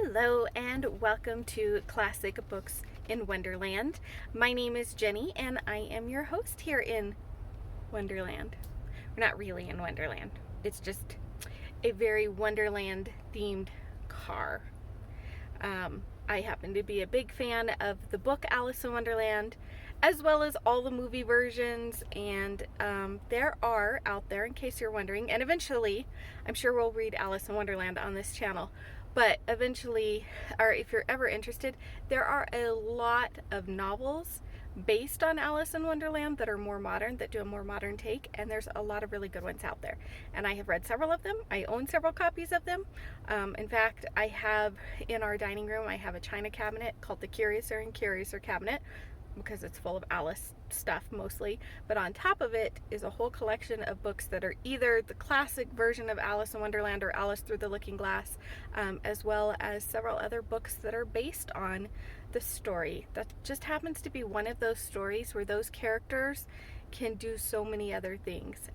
Hello and welcome to Classic Books in Wonderland. My name is Jenny and I am your host here in Wonderland. We're not really in Wonderland. It's just a very Wonderland themed car. I happen to be a big fan of the book Alice in Wonderland, as well as all the movie versions, and there are out there, in case you're wondering, and eventually I'm sure we'll read Alice in Wonderland on this channel, but eventually, or if you're ever interested, there are a lot of novels based on Alice in Wonderland that are more modern, that do a more modern take, and there's a lot of really good ones out there. And I have read several of them. I own several copies of them. In fact, I have in our dining room, I have a china cabinet called the Curiouser and Curiouser cabinet, because it's full of Alice stuff mostly, but on top of it is a whole collection of books that are either the classic version of Alice in Wonderland or Alice Through the Looking Glass, as well as several other books that are based on the story. That just happens to be one of those stories where those characters can do so many other things.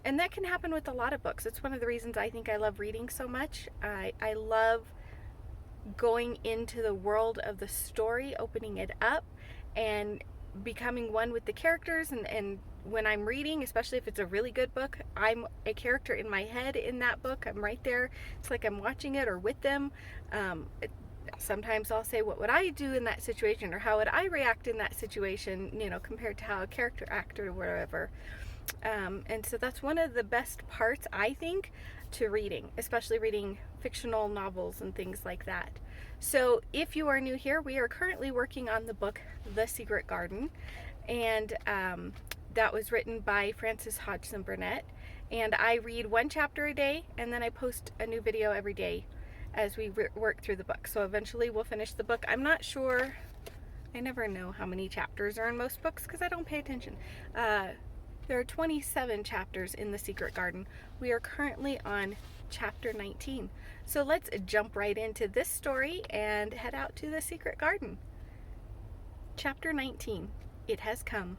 And that can happen with a lot of books. It's one of the reasons I think I love reading so much. I love going into the world of the story, opening it up and becoming one with the characters, and when I'm reading, especially if it's a really good book, I'm a character in my head in that book. I'm right there. It's like I'm watching it or with them. Sometimes I'll say, what would I do in that situation, or how would I react in that situation, compared to how a character acted or whatever. And so that's one of the best parts, I think, to reading, especially reading fictional novels and things like that. So if you are new here, we are currently working on the book The Secret Garden, and that was written by Frances Hodgson Burnett, and I read one chapter a day, and then I post a new video every day as we work through the book. So eventually we'll finish the book. I'm not sure, I never know how many chapters are in most books because I don't pay attention. There are 27 chapters in The Secret Garden. We are currently on chapter 19. So let's jump right into this story and head out to The Secret Garden. Chapter 19. It Has Come.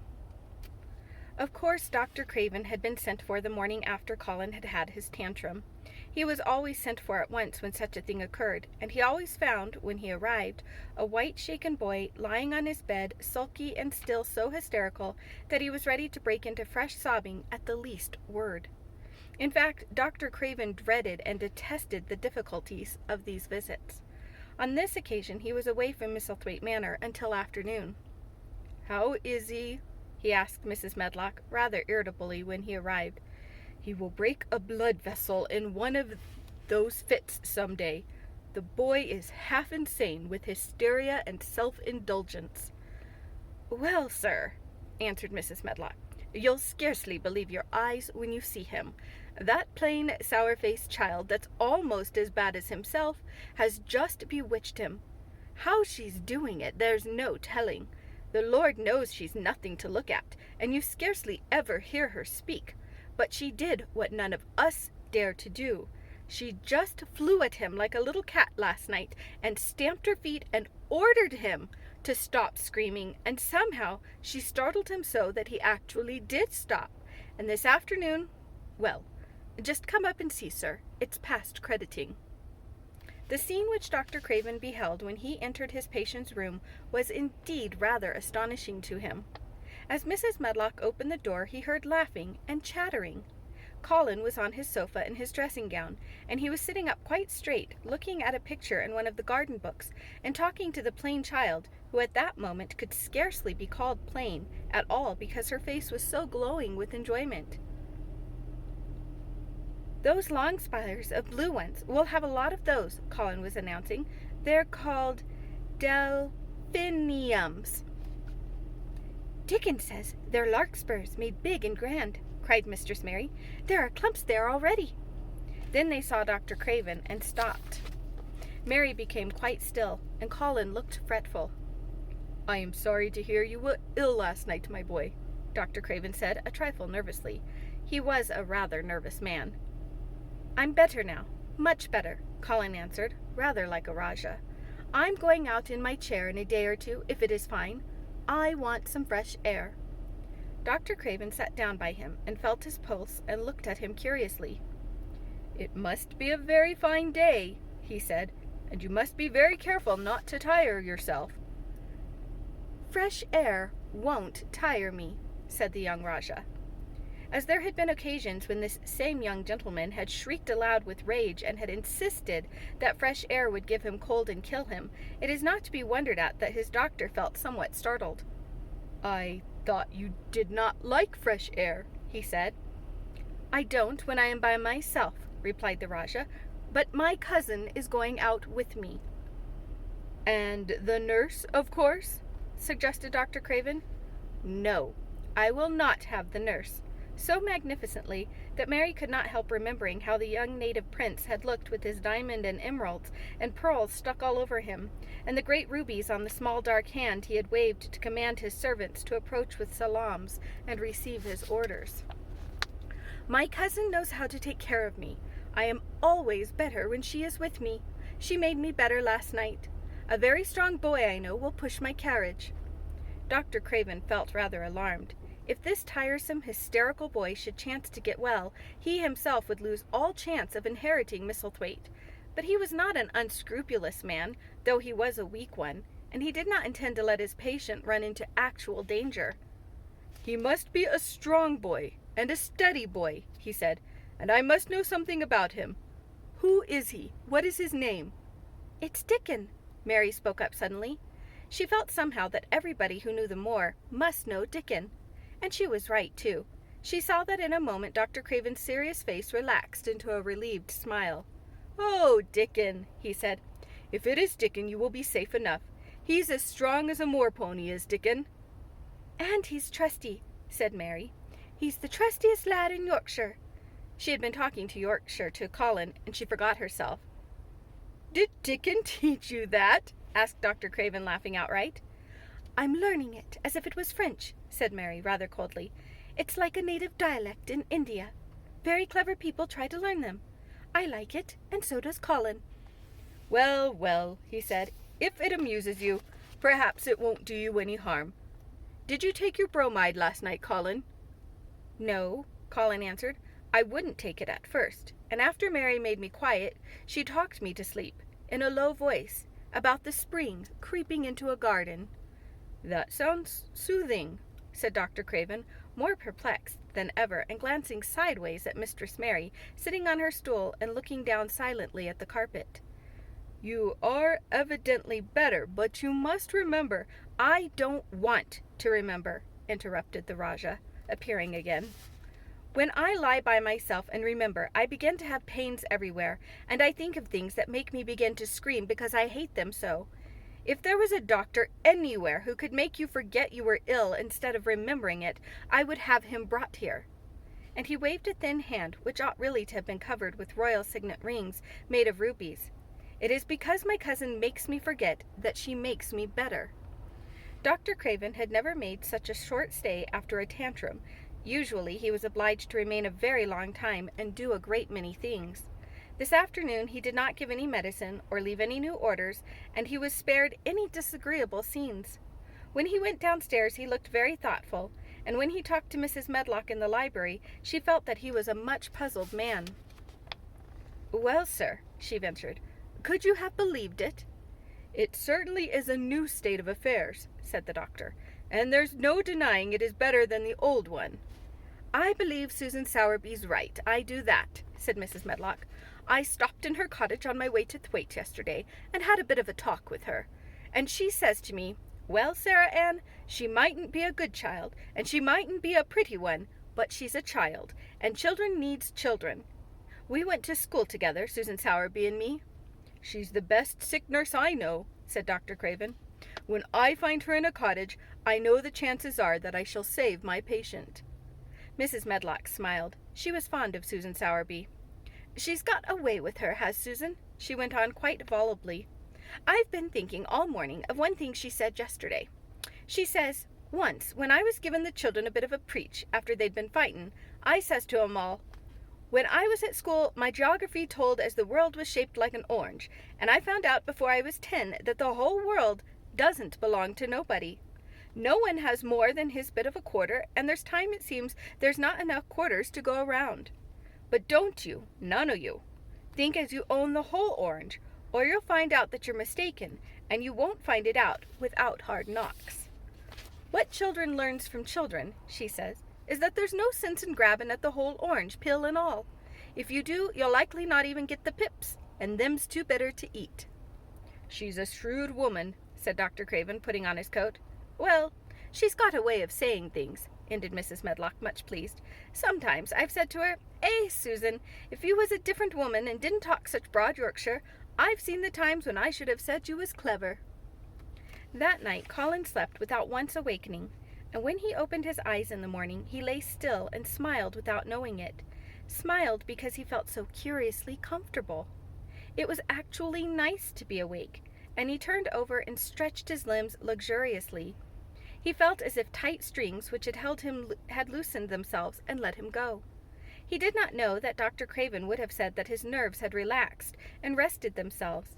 Of course, Dr. Craven had been sent for the morning after Colin had had his tantrum. He was always sent for at once when such a thing occurred, and he always found, when he arrived, a white shaken boy lying on his bed, sulky and still so hysterical that he was ready to break into fresh sobbing at the least word. In fact, Dr. Craven dreaded and detested the difficulties of these visits. On this occasion he was away from Misselthwaite Manor until afternoon. "How is he?" he asked Mrs. Medlock, rather irritably, when he arrived. "He will break a blood vessel in one of those fits some day. The boy is half insane with hysteria and self-indulgence." "Well, sir," answered Mrs. Medlock, "you'll scarcely believe your eyes when you see him. That plain, sour-faced child that's almost as bad as himself has just bewitched him. How she's doing it, there's no telling. The Lord knows she's nothing to look at, and you scarcely ever hear her speak. But she did what none of us dare to do. She just flew at him like a little cat last night and stamped her feet and ordered him to stop screaming, and somehow she startled him so that he actually did stop. And this afternoon, well, just come up and see, sir. It's past crediting." The scene which Dr. Craven beheld when he entered his patient's room was indeed rather astonishing to him. As Mrs. Medlock opened the door, he heard laughing and chattering. Colin was on his sofa in his dressing gown, and he was sitting up quite straight, looking at a picture in one of the garden books, and talking to the plain child, who at that moment could scarcely be called plain at all because her face was so glowing with enjoyment. "Those long spires of blue ones, we'll have a lot of those," Colin was announcing. "They're called delphiniums." "Dicken says they're larkspurs made big and grand," cried Mistress Mary. "There are clumps there already." Then they saw Dr. Craven and stopped. Mary became quite still, and Colin looked fretful. "I am sorry to hear you were ill last night, my boy," Dr. Craven said, a trifle nervously. He was a rather nervous man. "I'm better now, much better," Colin answered, rather like a Rajah. "I'm going out in my chair in a day or two, if it is fine. I want some fresh air." Dr. Craven sat down by him and felt his pulse and looked at him curiously. "It must be a very fine day," he said. and you must be very careful not to tire yourself." "Fresh air won't tire me," said the young Rajah. As there had been occasions when this same young gentleman had shrieked aloud with rage and had insisted that fresh air would give him cold and kill him, it is not to be wondered at that his doctor felt somewhat startled. "I thought you did not like fresh air," he said. "I don't when I am by myself," replied the Rajah, "but my cousin is going out with me." "And the nurse, of course?" suggested Dr. Craven. "No, I will not have the nurse," so magnificently that Mary could not help remembering how the young native prince had looked with his diamond and emeralds and pearls stuck all over him, and the great rubies on the small dark hand he had waved to command his servants to approach with salams and receive his orders. "My cousin knows how to take care of me. I am always better when she is with me. She made me better last night. A very strong boy I know will push my carriage." Dr. Craven felt rather alarmed. If this tiresome, hysterical boy should chance to get well, he himself would lose all chance of inheriting Misselthwaite. But he was not an unscrupulous man, though he was a weak one, and he did not intend to let his patient run into actual danger. "He must be a strong boy, and a steady boy," he said, "and I must know something about him. Who is he? What is his name?" "It's Dicken," Mary spoke up suddenly. She felt somehow that everybody who knew the moor must know Dicken. And she was right, too. She saw that in a moment Dr. Craven's serious face relaxed into a relieved smile. "Oh, Dicken," he said. "If it is Dicken, you will be safe enough. He's as strong as a moor pony is, Dicken." "And he's trusty," said Mary. "He's the trustiest lad in Yorkshire." She had been talking to Yorkshire to Colin, and she forgot herself. "Did Dicken teach you that?" asked Dr. Craven, laughing outright. "I'm learning it, as if it was French," said Mary, rather coldly. "It's like a native dialect in India. Very clever people try to learn them. I like it, and so does Colin." "Well, well," he said, "if it amuses you, perhaps it won't do you any harm. Did you take your bromide last night, Colin?" "No," Colin answered. "I wouldn't take it at first, and after Mary made me quiet, she talked me to sleep, in a low voice, about the spring creeping into a garden." "That sounds soothing," said Dr. Craven, more perplexed than ever, and glancing sideways at Mistress Mary, sitting on her stool and looking down silently at the carpet. "You are evidently better, but you must remember—" "I don't want to remember," interrupted the Rajah, appearing again. "When I lie by myself and remember, I begin to have pains everywhere, and I think of things that make me begin to scream because I hate them so. If there was a doctor anywhere who could make you forget you were ill instead of remembering it, I would have him brought here." And he waved a thin hand, which ought really to have been covered with royal signet rings made of rubies. "It is because my cousin makes me forget that she makes me better." Dr. Craven had never made such a short stay after a tantrum. Usually he was obliged to remain a very long time and do a great many things. This afternoon he did not give any medicine or leave any new orders, and he was spared any disagreeable scenes. When he went downstairs he looked very thoughtful, and when he talked to Mrs. Medlock in the library, she felt that he was a much puzzled man. "Well, sir," she ventured, "could you have believed it?" "It certainly is a new state of affairs," said the doctor, "and there's no denying it is better than the old one." "I believe Susan Sowerby's right, I do that," said Mrs. Medlock. "I stopped in her cottage on my way to Thwaite yesterday, and had a bit of a talk with her. And she says to me, 'Well, Sarah Ann, she mightn't be a good child, and she mightn't be a pretty one, but she's a child, and children needs children.' We went to school together, Susan Sowerby and me." "She's the best sick nurse I know," said Dr. Craven. "When I find her in a cottage, I know the chances are that I shall save my patient." Mrs. Medlock smiled. She was fond of Susan Sowerby. "She's got a way with her, has Susan?" she went on quite volubly. "I've been thinking all morning of one thing she said yesterday. She says, once, when I was giving the children a bit of a preach after they'd been fighting, I says to 'em all, 'When I was at school, my geography told as the world was shaped like an orange, and I found out before I was 10 that the whole world doesn't belong to nobody. No one has more than his bit of a quarter, and there's time it seems there's not enough quarters to go around. But don't you, none o' you, think as you own the whole orange, or you'll find out that you're mistaken, and you won't find it out without hard knocks. What children learns from children, she says, is that there's no sense in grabbing at the whole orange, peel and all. If you do, you'll likely not even get the pips, and them's too bitter to eat. She's a shrewd woman, said Dr. Craven, putting on his coat. Well, she's got a way of saying things, ended Mrs. Medlock, much pleased. Sometimes I've said to her, Susan, if you was a different woman and didn't talk such broad Yorkshire, I've seen the times when I should have said you was clever. That night Colin slept without once awakening, and when he opened his eyes in the morning, he lay still and smiled without knowing it. Smiled because he felt so curiously comfortable. It was actually nice to be awake, and he turned over and stretched his limbs luxuriously. He felt as if tight strings which had held him had loosened themselves and let him go. He did not know that Dr. Craven would have said that his nerves had relaxed and rested themselves.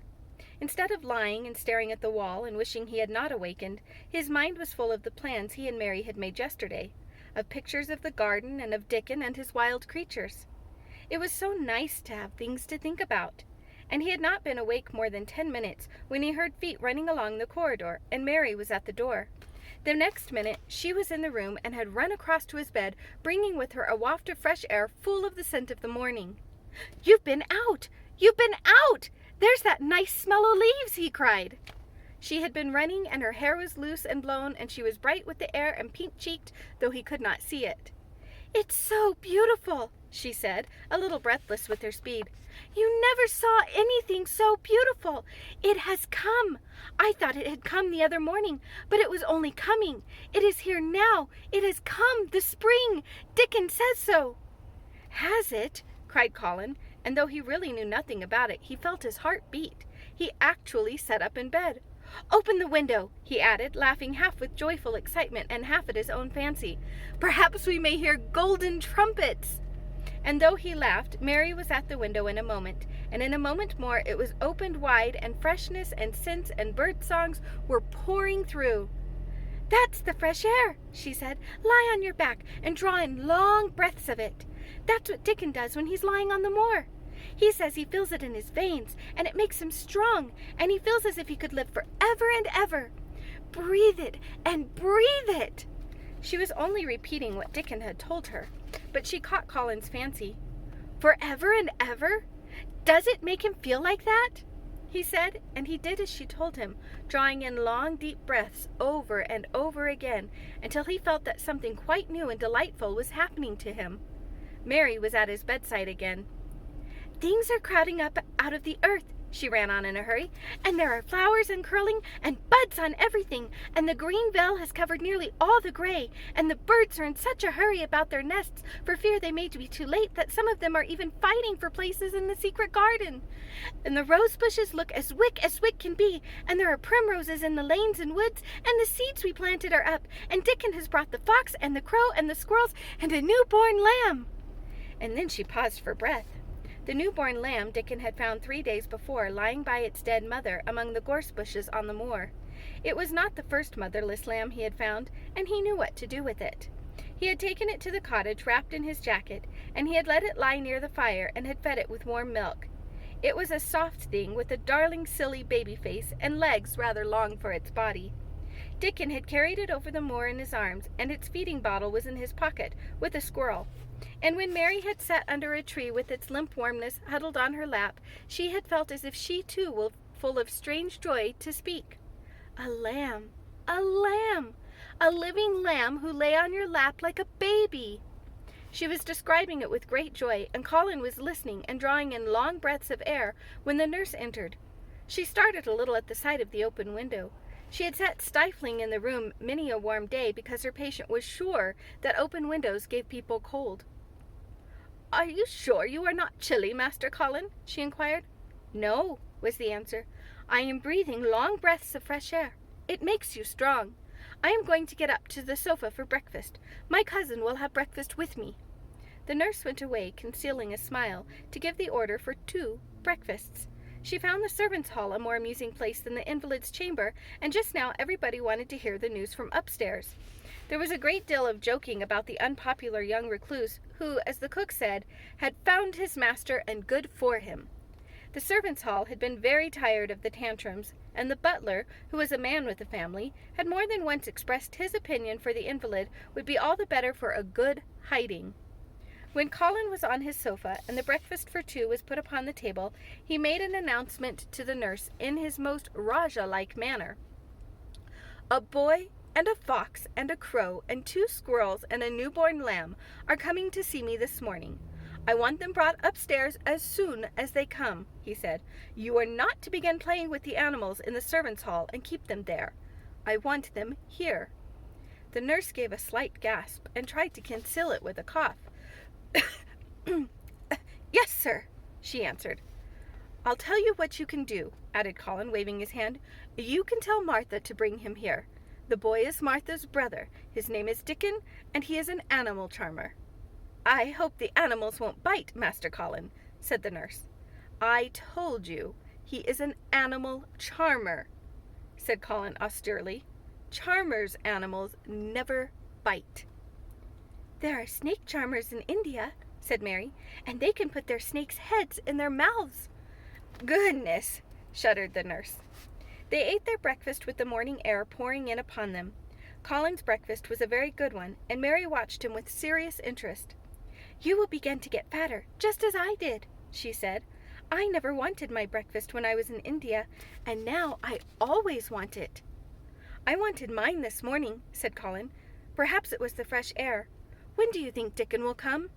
Instead of lying and staring at the wall and wishing he had not awakened, his mind was full of the plans he and Mary had made yesterday, of pictures of the garden and of Dicken and his wild creatures. It was so nice to have things to think about, and he had not been awake more than 10 minutes when he heard feet running along the corridor, and Mary was at the door. The next minute she was in the room and had run across to his bed, bringing with her a waft of fresh air full of the scent of the morning. "You've been out! You've been out! There's that nice smell of leaves!" he cried. She had been running, and her hair was loose and blown, and she was bright with the air and pink-cheeked, though he could not see it. "It's so beautiful," she said, a little breathless with her speed. "You never saw anything so beautiful. It has come. I thought it had come the other morning, but it was only coming. It is here now. It has come, the spring. Dicken says so." "Has it?" cried Colin, and though he really knew nothing about it, he felt his heart beat. He actually sat up in bed. "Open the window," he added, laughing half with joyful excitement and half at his own fancy. "Perhaps we may hear golden trumpets." And though he laughed, Mary was at the window in a moment, and in a moment more it was opened wide, and freshness and scents and bird songs were pouring through. "That's the fresh air," she said. "Lie on your back and draw in long breaths of it. That's what Dicken does when he's lying on the moor. He says he feels it in his veins, and it makes him strong, and he feels as if he could live forever and ever. Breathe it, and breathe it." She was only repeating what Dicken had told her, but she caught Colin's fancy. "Forever and ever? Does it make him feel like that?" he said, and he did as she told him, drawing in long, deep breaths over and over again, until he felt that something quite new and delightful was happening to him. Mary was at his bedside again. "Things are crowding up out of the earth," she ran on in a hurry, "and there are flowers uncurling and buds on everything, and the green veil has covered nearly all the gray, and the birds are in such a hurry about their nests for fear they may be too late that some of them are even fighting for places in the secret garden. And the rose bushes look as wick can be, and there are primroses in the lanes and woods, and the seeds we planted are up, and Dicken has brought the fox and the crow and the squirrels and a newborn lamb." And then she paused for breath. The newborn lamb Dicken had found 3 days before, lying by its dead mother among the gorse bushes on the moor. It was not the first motherless lamb he had found, and he knew what to do with it. He had taken it to the cottage wrapped in his jacket, and he had let it lie near the fire and had fed it with warm milk. It was a soft thing with a darling silly baby face and legs rather long for its body. Dicken had carried it over the moor in his arms, and its feeding bottle was in his pocket with a squirrel. And when Mary had sat under a tree with its limp warmness huddled on her lap, she had felt as if she too were full of strange joy to speak. A lamb, a living lamb who lay on your lap like a baby. She was describing it with great joy, and Colin was listening and drawing in long breaths of air when the nurse entered. She started a little at the sight of the open window. She had sat stifling in the room many a warm day because her patient was sure that open windows gave people cold. "Are you sure you are not chilly, Master Colin?" she inquired. "No," was the answer. "I am breathing long breaths of fresh air. It makes you strong. I am going to get up to the sofa for breakfast. My cousin will have breakfast with me." The nurse went away, concealing a smile, to give the order for 2 breakfasts. She found the servants' hall a more amusing place than the invalid's chamber, and just now everybody wanted to hear the news from upstairs. There was a great deal of joking about the unpopular young recluse who, as the cook said, had found his master and good for him. The servants' hall had been very tired of the tantrums, and the butler, who was a man with a family, had more than once expressed his opinion for the invalid would be all the better for a good hiding. When Colin was on his sofa and the breakfast for two was put upon the table, he made an announcement to the nurse in his most Rajah-like manner. "A boy and a fox and a crow and 2 squirrels and a newborn lamb are coming to see me this morning. I want them brought upstairs as soon as they come," he said. "You are not to begin playing with the animals in the servants' hall and keep them there. I want them here." The nurse gave a slight gasp and tried to conceal it with a cough. "Yes, sir," she answered. "I'll tell you what you can do," added Colin, waving his hand. "You can tell Martha to bring him here. The boy is Martha's brother. His name is Dicken, and he is an animal charmer." "I hope the animals won't bite, Master Colin," said the nurse. "I told you he is an animal charmer," said Colin austerely. "Charmers' animals never bite." "There are snake charmers in India," said Mary, "and they can put their snakes' heads in their mouths." "Goodness!" shuddered the nurse. They ate their breakfast with the morning air pouring in upon them. Colin's breakfast was a very good one, and Mary watched him with serious interest. "You will begin to get fatter, just as I did," she said. "I never wanted my breakfast when I was in India, and now I always want it." "I wanted mine this morning," said Colin. "Perhaps it was the fresh air. When do you think Dicken will come?"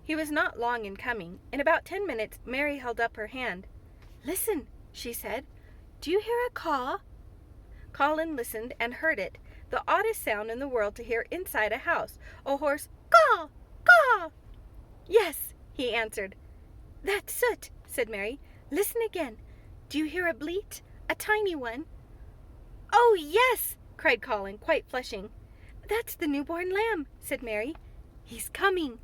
He was not long in coming. In about 10 minutes, Mary held up her hand. "Listen," she said. "Do you hear a caw?" Colin listened and heard it, the oddest sound in the world to hear inside a house, a hoarse caw, caw. "Yes," he answered. "That's Soot," said Mary. "Listen again. Do you hear a bleat? A tiny one?" "Oh, yes!" cried Colin, quite flushing. "That's the newborn lamb," said Mary. "He's coming."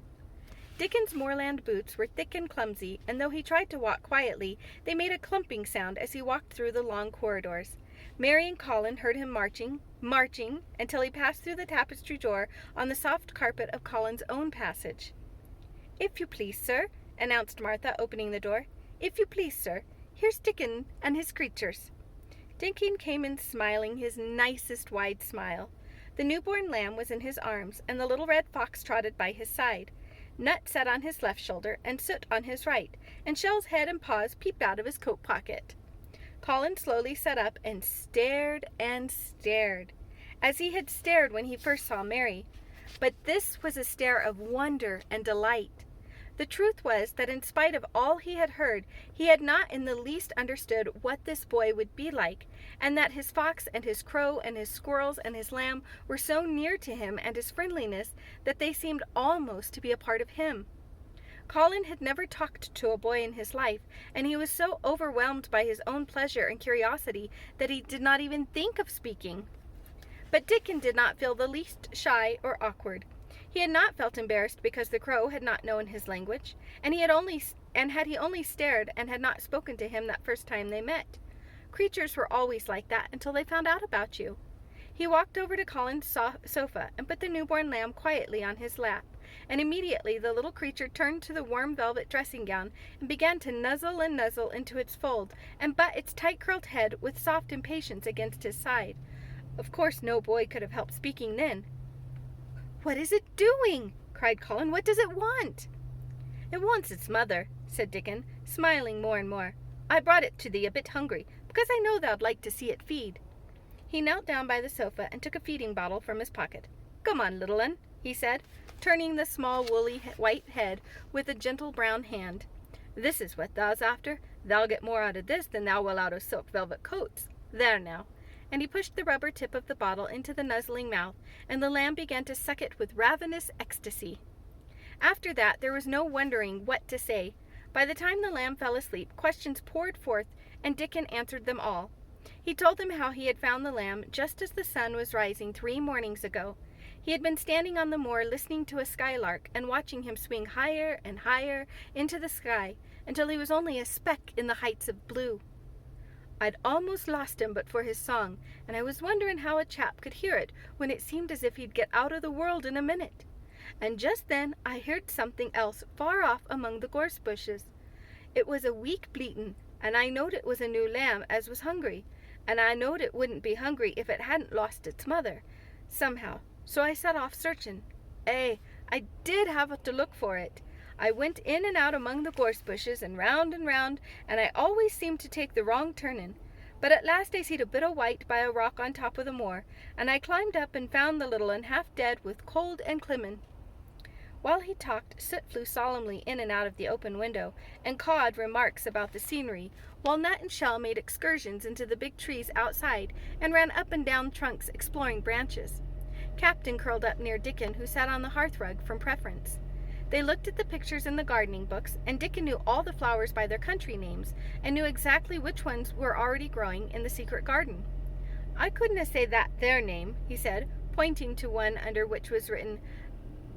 Dicken's moorland boots were thick and clumsy, and though he tried to walk quietly, they made a clumping sound as he walked through the long corridors. Mary and Colin heard him marching, until he passed through the tapestry door on the soft carpet of Colin's own passage. "If you please, sir," announced Martha, opening the door. "If you please, sir, here's Dicken and his creatures." Dicken came in smiling his nicest wide smile. The newborn lamb was in his arms, and the little red fox trotted by his side. Nut sat on his left shoulder, and Soot on his right, and Shell's head and paws peeped out of his coat pocket. Colin slowly sat up and stared, as he had stared when he first saw Mary. But this was a stare of wonder and delight. The truth was that in spite of all he had heard, he had not in the least understood what this boy would be like, and that his fox and his crow and his squirrels and his lamb were so near to him and his friendliness that they seemed almost to be a part of him. Colin had never talked to a boy in his life, and he was so overwhelmed by his own pleasure and curiosity that he did not even think of speaking. But Dicken did not feel the least shy or awkward. He had not felt embarrassed because the crow had not known his language, and had he only stared and had not spoken to him that first time they met. Creatures were always like that until they found out about you. He walked over to Colin's sofa and put the newborn lamb quietly on his lap, and immediately the little creature turned to the warm velvet dressing gown and began to nuzzle into its fold and butt its tight-curled head with soft impatience against his side. Of course no boy could have helped speaking then. "What is it doing?" cried Colin. "What does it want?" "It wants its mother," said Dicken, smiling more and more. "I brought it to thee a bit hungry, because I know thou'd like to see it feed." He knelt down by the sofa and took a feeding bottle from his pocket. "Come on, little un," he said, turning the small woolly white head with a gentle brown hand. "This is what thou's after. Thou'll get more out of this than thou will out of silk velvet coats. There now." And he pushed the rubber tip of the bottle into the nuzzling mouth, and the lamb began to suck it with ravenous ecstasy. After that, there was no wondering what to say. By the time the lamb fell asleep, questions poured forth, and Dicken answered them all. He told them how he had found the lamb just as the sun was rising 3 mornings ago. He had been standing on the moor listening to a skylark and watching him swing higher and higher into the sky until he was only a speck in the heights of blue. "I'd almost lost him but for his song, and I was wondering how a chap could hear it when it seemed as if he'd get out of the world in a minute. And just then I heard something else far off among the gorse bushes. It was a week bleatin', and I knowed it was a new lamb as was hungry, and I knowed it wouldn't be hungry if it hadn't lost its mother, somehow. So I set off searchin'. I did have to look for it. I went in and out among the gorse bushes and round, and I always seemed to take the wrong turnin'. But at last I seed a bit o' white by a rock on top of the moor, and I climbed up and found the little un half dead with cold and climmin'." While he talked, Soot flew solemnly in and out of the open window, and cawed remarks about the scenery, while Nut and Shell made excursions into the big trees outside and ran up and down trunks exploring branches. Captain curled up near Dicken, who sat on the hearthrug from preference. They looked at the pictures in the gardening books, and Dicken knew all the flowers by their country names, and knew exactly which ones were already growing in the secret garden. "I couldna say that there name," he said, pointing to one under which was written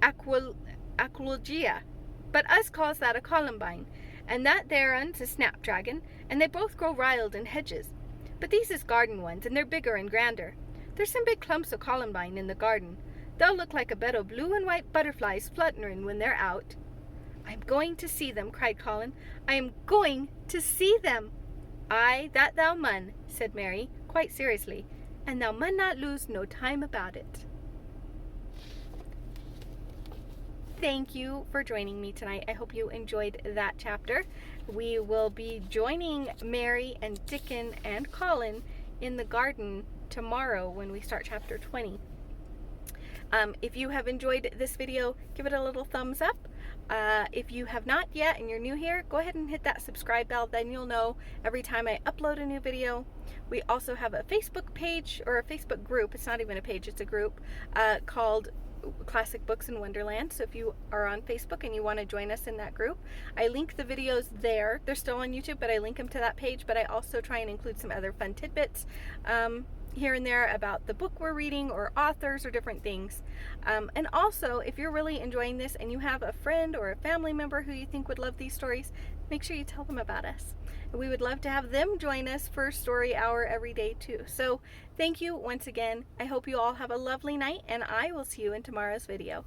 Aquilgia, "but us calls that a columbine, and that there un's a snapdragon, and they both grow riled in hedges. But these is garden ones, and they're bigger and grander. There's some big clumps o' columbine in the garden. They'll look like a bed o' blue and white butterflies flutterin' when they're out." "I'm going to see them," cried Colin. "I am going to see them." "Aye, that thou mun," said Mary, quite seriously, "and thou mun not lose no time about it." Thank you for joining me tonight. I hope you enjoyed that chapter. We will be joining Mary and Dicken and Colin in the garden tomorrow when we start chapter 20. If you have enjoyed this video, give it a little thumbs up. If you have not yet and you're new here, go ahead and hit that subscribe bell. Then you'll know every time I upload a new video. We also have a Facebook page, or a Facebook group. It's not even a page, it's a group called Classic Books in Wonderland. So if you are on Facebook and you want to join us in that group, I link the videos there. They're still on YouTube, but I link them to that page. But I also try and include some other fun tidbits here and there about the book we're reading, or authors, or different things. And also, if you're really enjoying this and you have a friend or a family member who you think would love these stories, make sure you tell them about us. And we would love to have them join us for story hour every day too. So thank you once again. I hope you all have a lovely night, and I will see you in tomorrow's video.